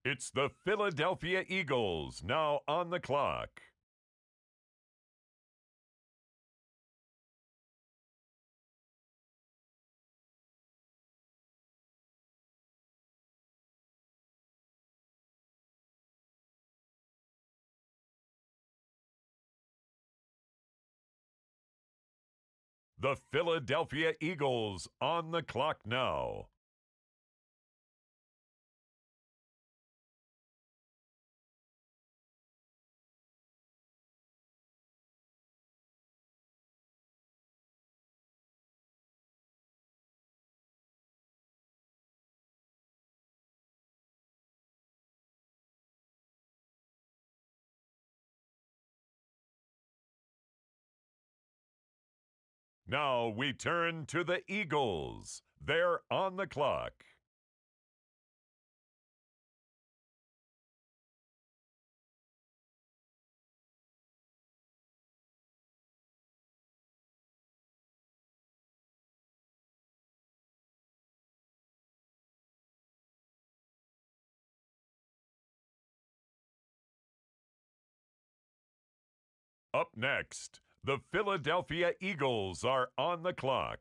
It's the Philadelphia Eagles now on the clock. The Philadelphia Eagles on the clock now. Now we turn to the Eagles. They're on the clock. Up next, the Philadelphia Eagles are on the clock.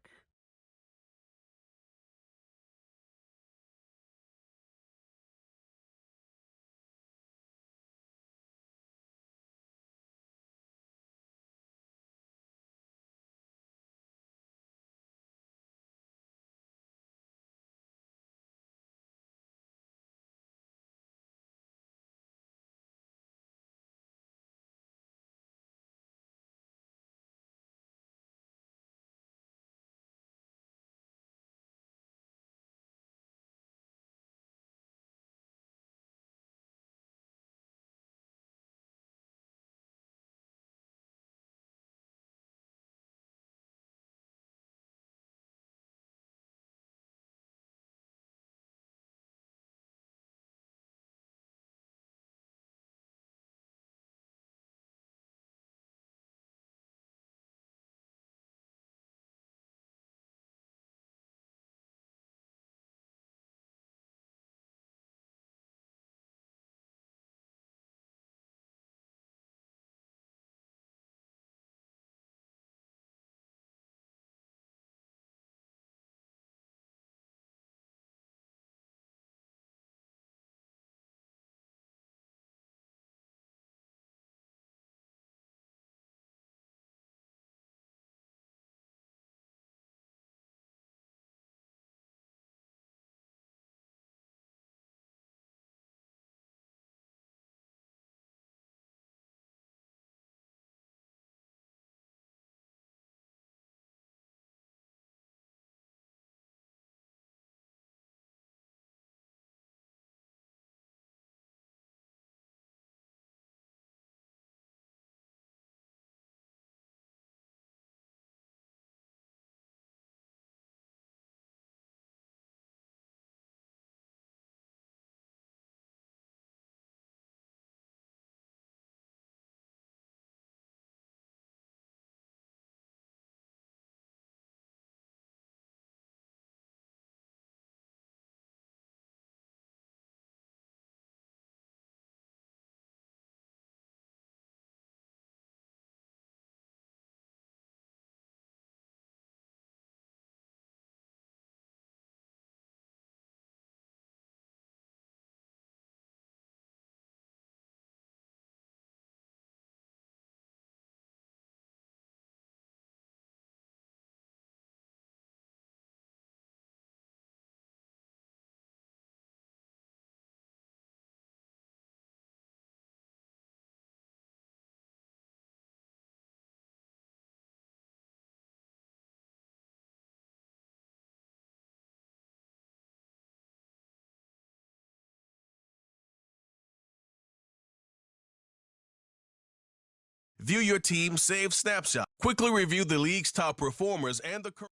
View your team's save snapshot. Quickly review the league's top performers and the current.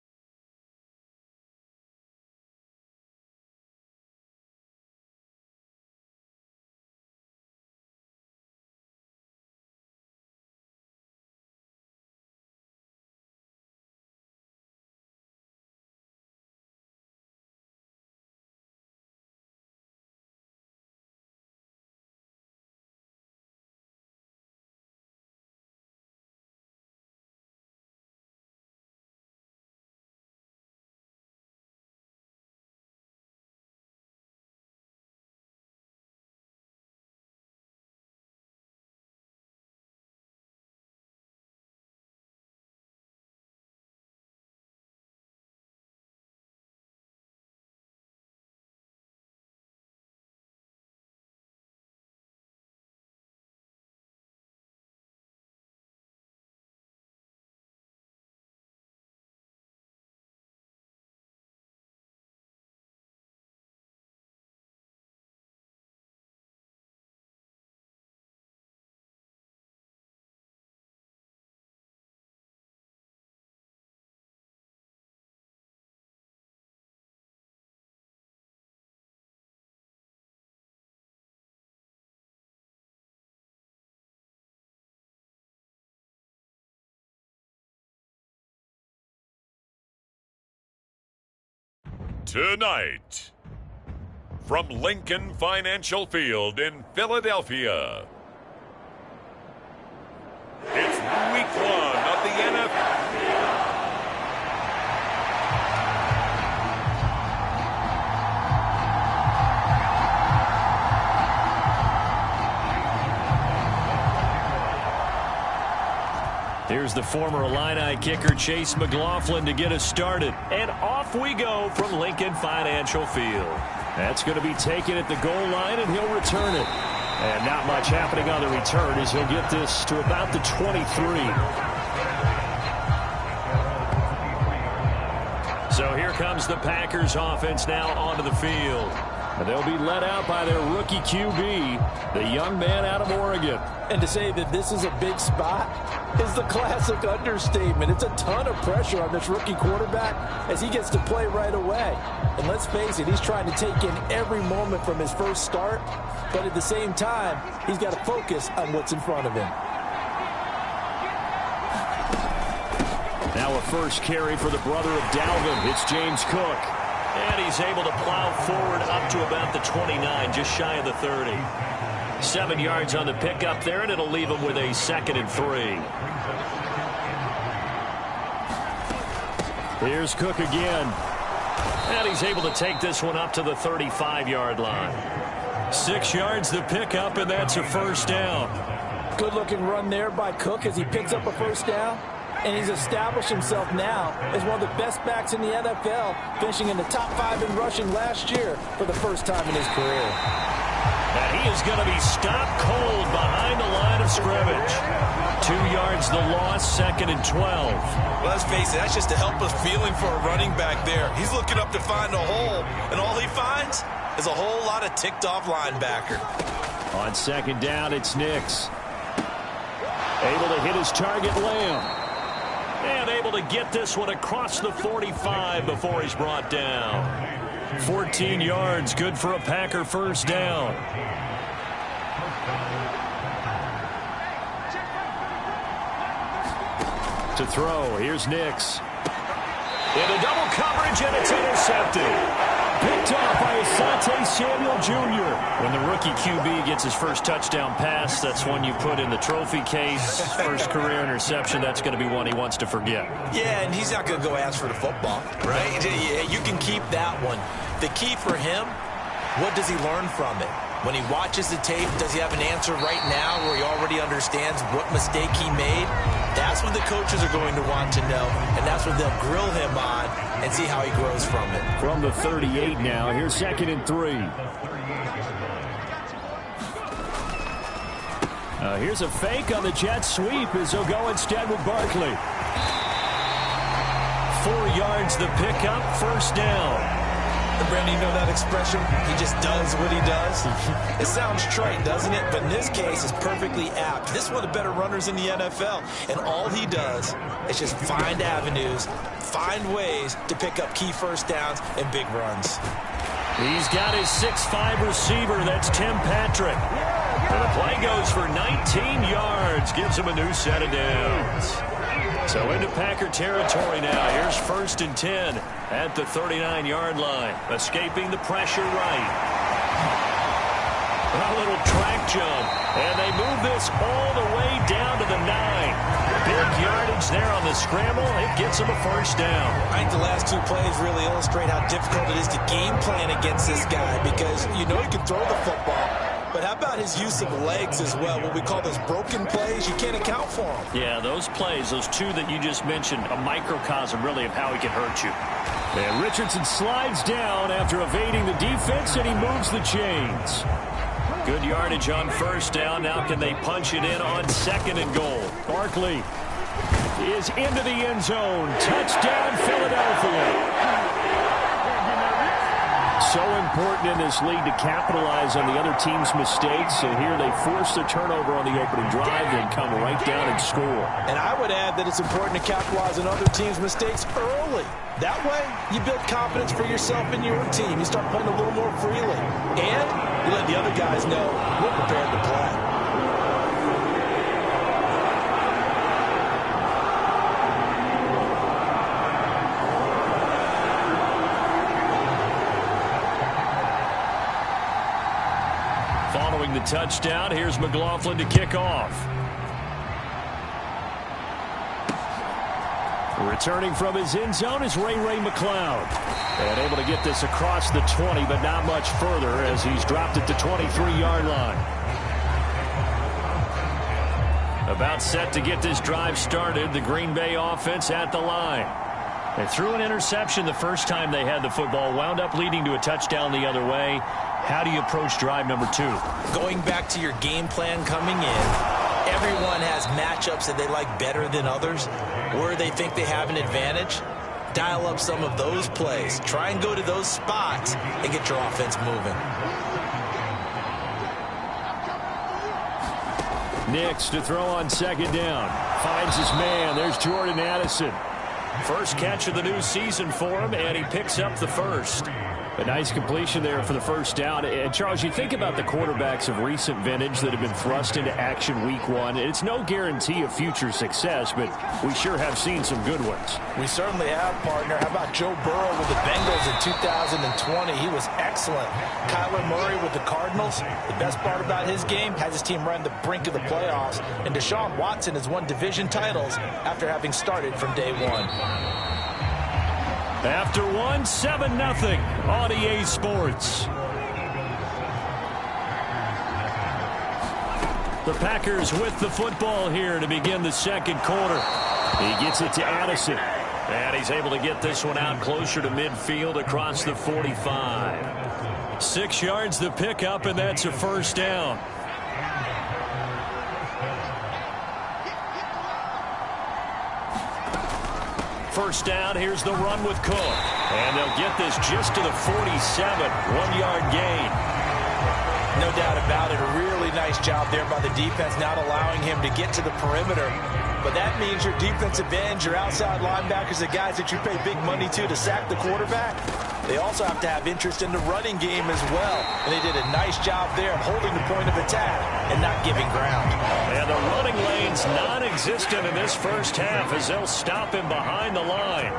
Tonight, from Lincoln Financial Field in Philadelphia, it's Week 1 of the NFL. Here's the former Illini kicker Chase McLaughlin to get us started. And off we go from Lincoln Financial Field. That's going to be taken at the goal line, and he'll return it. And not much happening on the return as he'll get this to about the 23. So here comes the Packers offense now onto the field. And they'll be led out by their rookie QB, the young man out of Oregon. And to say that this is a big spot is the classic understatement. It's a ton of pressure on this rookie quarterback as he gets to play right away. And let's face it, he's trying to take in every moment from his first start, but at the same time, he's got to focus on what's in front of him. Now a first carry for the brother of Dalvin. It's James Cook. And he's able to plow forward up to about the 29, just shy of the 30. 7 yards on the pickup there, and it'll leave him with a 2nd and 3. Here's Cook again. And he's able to take this one up to the 35-yard line. 6 yards the pickup, and that's a first down. Good-looking run there by Cook as he picks up a first down. And he's established himself now as one of the best backs in the NFL, finishing in the top 5 in rushing last year for the first time in his career. And he is going to be stopped cold behind the line of scrimmage. 2 yards the loss, 2nd and 12. Well, let's face it, that's just a helpless feeling for a running back there. He's looking up to find a hole, and all he finds is a whole lot of ticked-off linebacker. On 2nd down, it's Nix. Able to hit his target, Lamb. And able to get this one across the 45 before he's brought down. 14 yards, good for a Packer first down. To throw, here's Nix. Into double coverage, and it's intercepted. Picked off by Asante Samuel Jr. When the rookie QB gets his first touchdown pass, that's one you put in the trophy case. First career interception, that's going to be one he wants to forget. Yeah, and he's not going to go ask for the football, right? Yeah, you can keep that one. The key for him, what does he learn from it? When he watches the tape, does he have an answer right now where he already understands what mistake he made? That's what the coaches are going to want to know, and that's what they'll grill him on and see how he grows from it. From the 38 now, here's 2nd and 3. Here's a fake on the jet sweep as he'll go instead with Barkley. 4 yards the pickup, first down. Brandon, you know that expression? He just does what he does. It sounds trite, doesn't it? But in this case, it's perfectly apt. This is one of the better runners in the NFL. And all he does is just find avenues, find ways to pick up key first downs and big runs. He's got his 6'5 receiver. That's Tim Patrick. And the play goes for 19 yards. Gives him a new set of downs. So into Packer territory now. Here's 1st and 10 at the 39-yard line. Escaping the pressure right. A little track jump. And they move this all the way down to the 9. Big yardage there on the scramble. It gets him a first down. I think the last 2 plays really illustrate how difficult it is to game plan against this guy because you know he can throw the football. But how about his use of legs as well? What we call those broken plays, you can't account for them. Yeah, those plays, those 2 that you just mentioned, a microcosm really of how he can hurt you. And Richardson slides down after evading the defense, and he moves the chains. Good yardage on first down. Now can they punch it in on 2nd and goal? Barkley is into the end zone. Touchdown, Philadelphia. So important in this league to capitalize on the other team's mistakes. And here they force the turnover on the opening drive and come right down and score. And I would add that it's important to capitalize on other teams' mistakes early. That way, you build confidence for yourself and your team. You start playing a little more freely. And you let the other guys know we're prepared to play. following the touchdown. Here's McLaughlin to kick off. Returning from his end zone is Ray McLeod. And able to get this across the 20, but not much further as he's dropped at the 23-yard line. About set to get this drive started. The Green Bay offense at the line. They threw an interception the first time they had the football, wound up leading to a touchdown the other way. How do you approach drive number 2? Going back to your game plan coming in, everyone has matchups that they like better than others, where they think they have an advantage. Dial up some of those plays. Try and go to those spots and get your offense moving. Nix to throw on second down. Finds his man. There's Jordan Addison. First catch of the new season for him, and he picks up the first. A nice completion there for the first down. And, Charles, you think about the quarterbacks of recent vintage that have been thrust into action week 1. It's no guarantee of future success, but we sure have seen some good ones. We certainly have, partner. How about Joe Burrow with the Bengals in 2020? He was excellent. Kyler Murray with the Cardinals. The best part about his game, has his team right on the brink of the playoffs. And Deshaun Watson has won division titles after having started from day 1. After 1, 7-0 on EA Sports. The Packers with the football here to begin the second quarter. He gets it to Addison. And he's able to get this one out closer to midfield across the 45. 6 yards the pickup, and that's a first down. First down, here's the run with Cook. And they'll get this just to the 47, 1-yard gain. No doubt about it. A really nice job there by the defense, not allowing him to get to the perimeter. But that means your defensive ends, your outside linebackers, the guys that you pay big money to sack the quarterback, they also have to have interest in the running game as well. And they did a nice job there of holding the point of attack and not giving ground. And the running lane's non-existent in this first half as they'll stop him behind the line.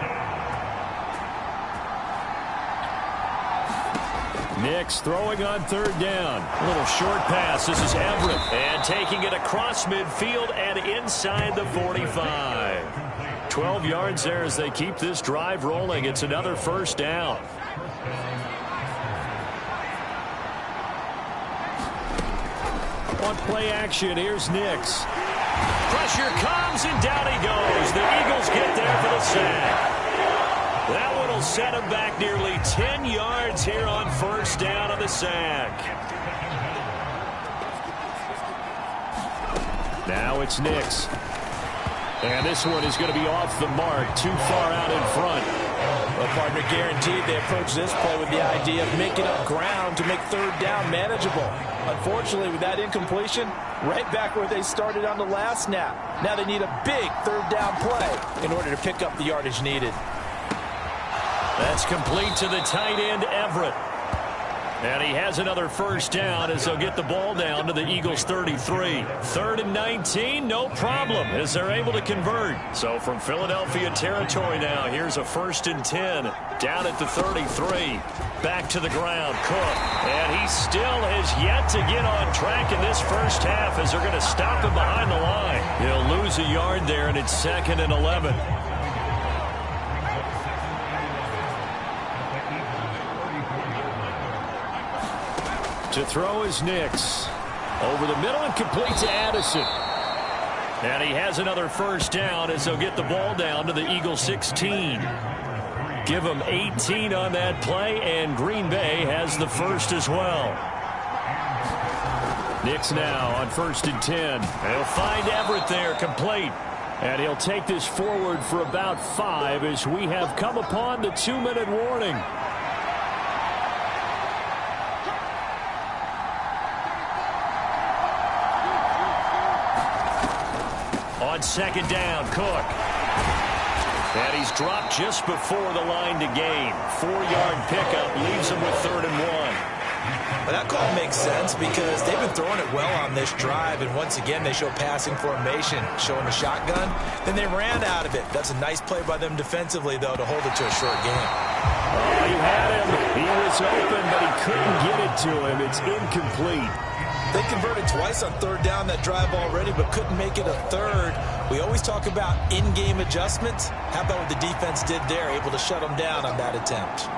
Nix throwing on third down. A little short pass. This is Everett. And taking it across midfield and inside the 45. 12 yards there as they keep this drive rolling. It's another first down. On play action, here's Nix. Pressure comes, and down he goes. The Eagles get there for the sack. That one will set him back nearly 10 yards here on first down on the sack. Now it's Nix. And this one is going to be off the mark, too far out in front. Well, partner, guaranteed they approach this play with the idea of making up ground to make third down manageable. Unfortunately, with that incompletion, right back where they started on the last snap. Now they need a big third down play in order to pick up the yardage needed. That's complete to the tight end, Everett. And he has another first down as they'll get the ball down to the Eagles' 33. 3rd and 19, no problem, as they're able to convert. So from Philadelphia territory now, here's a 1st and 10 down at the 33. Back to the ground, Cook. And he still has yet to get on track in this first half as they're going to stop him behind the line. He'll lose a yard there, and it's 2nd and 11. To throw is Nix. Over the middle and complete to Addison. And he has another first down as they'll get the ball down to the Eagles' 16. Give them 18 on that play, and Green Bay has the first as well. Nix now on 1st and 10. They'll find Everett there, complete. And he'll take this forward for about 5 as we have come upon the 2-minute warning. On 2nd down, Cook. And he's dropped just before the line to gain. 4-yard pickup leaves him with 3rd and 1. Well, that call makes sense because they've been throwing it well on this drive, and once again they show passing formation, showing the shotgun. Then they ran out of it. That's a nice play by them defensively, though, to hold it to a short game. Oh, he had him. He was open, but he couldn't get it to him. It's incomplete. They converted twice on third down that drive already, but couldn't make it a third. We always talk about in-game adjustments. How about what the defense did there, able to shut them down on that attempt?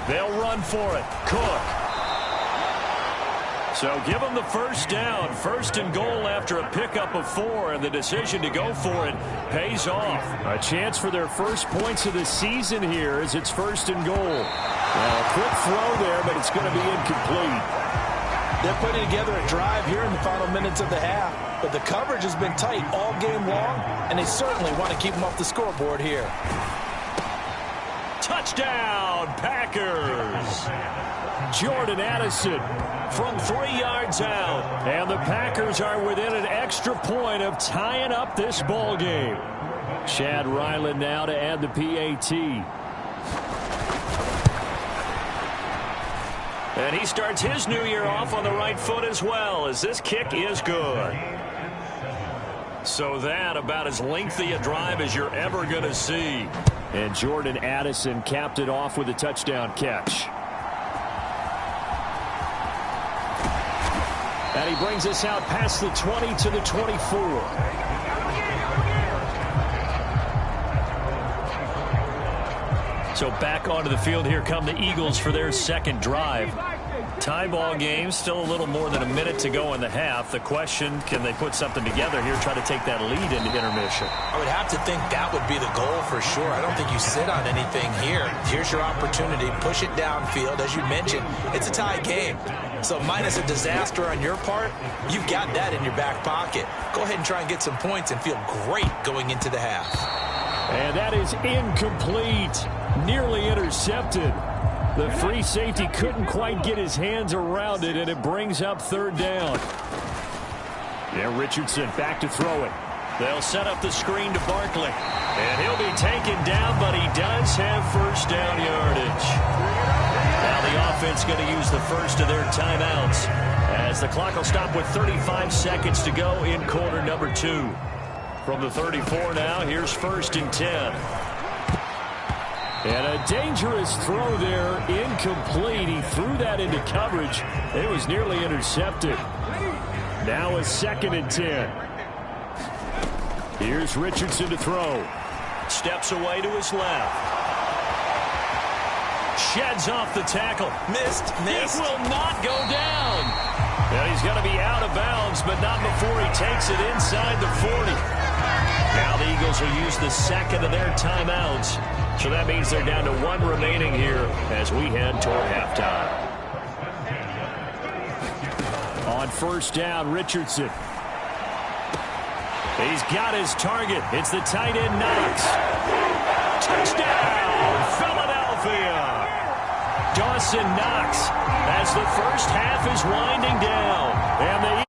They'll run for it. Cook. So give them the first down. First and goal after a pickup of 4, and the decision to go for it pays off. A chance for their first points of the season here as it's first and goal. Well, a quick throw there, but it's going to be incomplete. They're putting together a drive here in the final minutes of the half, but the coverage has been tight all game long, and they certainly want to keep them off the scoreboard here. Touchdown, Packers! Jordan Addison from 3 yards out. And the Packers are within an extra point of tying up this ball game. Chad Ryland now to add the PAT. And he starts his new year off on the right foot as well, as this kick is good. So that about as lengthy a drive as you're ever going to see. And Jordan Addison capped it off with a touchdown catch. And he brings us out past the 20 to the 24. So back onto the field here come the Eagles for their second drive. Tie ball game, still a little more than a minute to go in the half. The question, can they put something together here, try to take that lead into intermission? I would have to think that would be the goal for sure. I don't think you sit on anything here. Here's your opportunity. Push it downfield. As you mentioned, it's a tie game. So minus a disaster on your part, you've got that in your back pocket. Go ahead and try and get some points and feel great going into the half. And that is incomplete. Nearly intercepted. The free safety couldn't quite get his hands around it, and it brings up third down. Yeah, Richardson back to throw it. They'll set up the screen to Barkley. And he'll be taken down, but he does have first down yardage. Now the offense going to use the first of their timeouts, as the clock will stop with 35 seconds to go in quarter number 2. From the 34 now, here's first and 10. And a dangerous throw there, incomplete. He threw that into coverage. It was nearly intercepted. Now a second and 10. Here's Richardson to throw. Steps away to his left. Sheds off the tackle. Missed. It will not go down. And he's going to be out of bounds, but not before he takes it inside the 40. Now the Eagles will use the second of their timeouts. So that means they're down to 1 remaining here as we head toward halftime. On first down, Richardson. He's got his target. It's the tight end, Knox. Touchdown, Philadelphia. Dawson Knox as the first half is winding down. And the